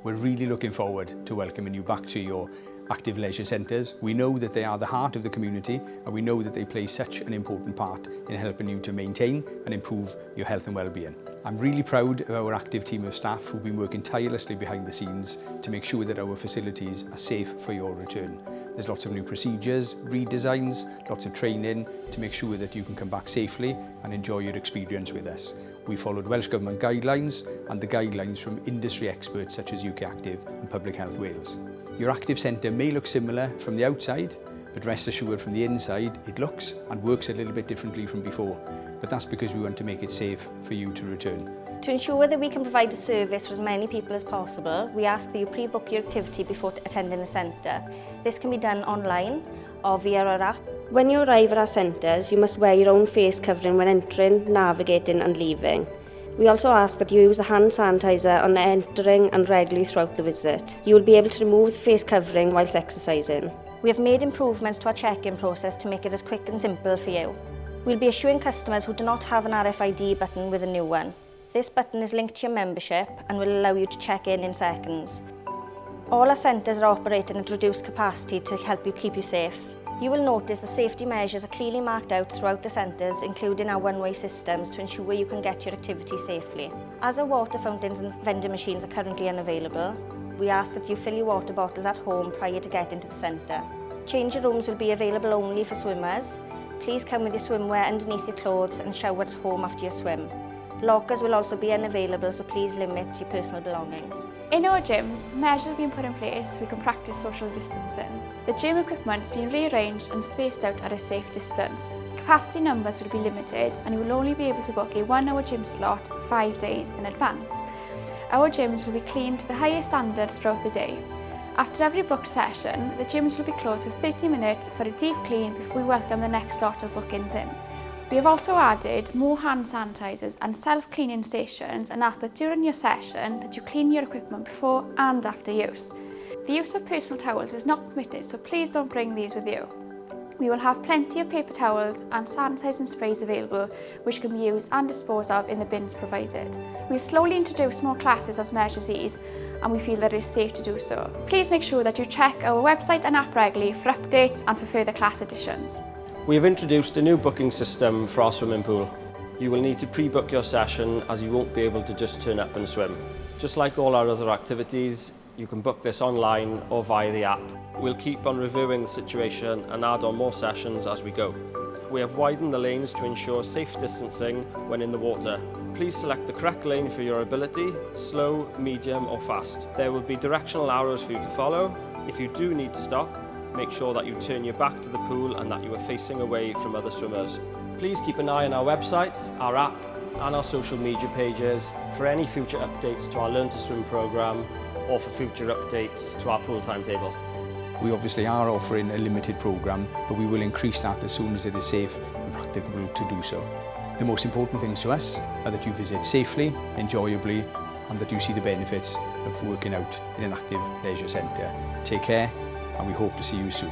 We're really looking forward to welcoming you back to your active leisure centres. We know that they are the heart of the community, and we know that they play such an important part in helping you to maintain and improve your health and well-being. I'm really proud of our active team of staff who've been working tirelessly behind the scenes to make sure that our facilities are safe for your return. There's lots of new procedures, redesigns, lots of training to make sure that you can come back safely and enjoy your experience with us. We followed Welsh Government guidelines and the guidelines from industry experts such as UK Active and Public Health Wales. Your active centre may look similar from the outside, but rest assured from the inside it looks and works a little bit differently from before. But that's because we want to make it safe for you to return. To ensure that we can provide a service for as many people as possible, we ask that you pre-book your activity before attending the centre. This can be done online or via our app. When you arrive at our centres, you must wear your own face covering when entering, navigating and leaving. We also ask that you use the hand sanitizer on entering and regularly throughout the visit. You will be able to remove the face covering whilst exercising. We have made improvements to our check-in process to make it as quick and simple for you. We'll be issuing customers who do not have an RFID button with a new one. This button is linked to your membership and will allow you to check in seconds. All our centres are operating at reduced capacity to help you keep you safe. You will notice the safety measures are clearly marked out throughout the centres, including our one-way systems to ensure you can get your activity safely. As our water fountains and vending machines are currently unavailable, we ask that you fill your water bottles at home prior to getting to the centre. Changing rooms will be available only for swimmers. Please come with your swimwear underneath your clothes and shower at home after your swim. Lockers will also be unavailable, so please limit your personal belongings. In our gyms, measures have been put in place so we can practice social distancing. The gym equipment has been rearranged and spaced out at a safe distance. Capacity numbers will be limited and you will only be able to book a 1-hour gym slot 5 days in advance. Our gyms will be cleaned to the highest standard throughout the day. After every booked session, the gyms will be closed for 30 minutes for a deep clean before we welcome the next lot of bookings in. We have also added more hand sanitizers and self-cleaning stations and ask that during your session that you clean your equipment before and after use. The use of personal towels is not permitted, so please don't bring these with you. We will have plenty of paper towels and sanitising sprays available which can be used and disposed of in the bins provided. We'll slowly introduce more classes as measures ease and we feel that it is safe to do so. Please make sure that you check our website and app regularly for updates and for further class additions. We have introduced a new booking system for our swimming pool. You will need to pre-book your session as you won't be able to just turn up and swim. Just like all our other activities, you can book this online or via the app. We'll keep on reviewing the situation and add on more sessions as we go. We have widened the lanes to ensure safe distancing when in the water. Please select the correct lane for your ability, slow, medium or fast. There will be directional arrows for you to follow. If you do need to stop, make sure that you turn your back to the pool and that you are facing away from other swimmers. Please keep an eye on our website, our app and our social media pages for any future updates to our Learn to Swim programme or for future updates to our pool timetable. We obviously are offering a limited programme, but we will increase that as soon as it is safe and practicable to do so. The most important things to us are that you visit safely, enjoyably and that you see the benefits of working out in an active leisure centre. Take care and we hope to see you soon.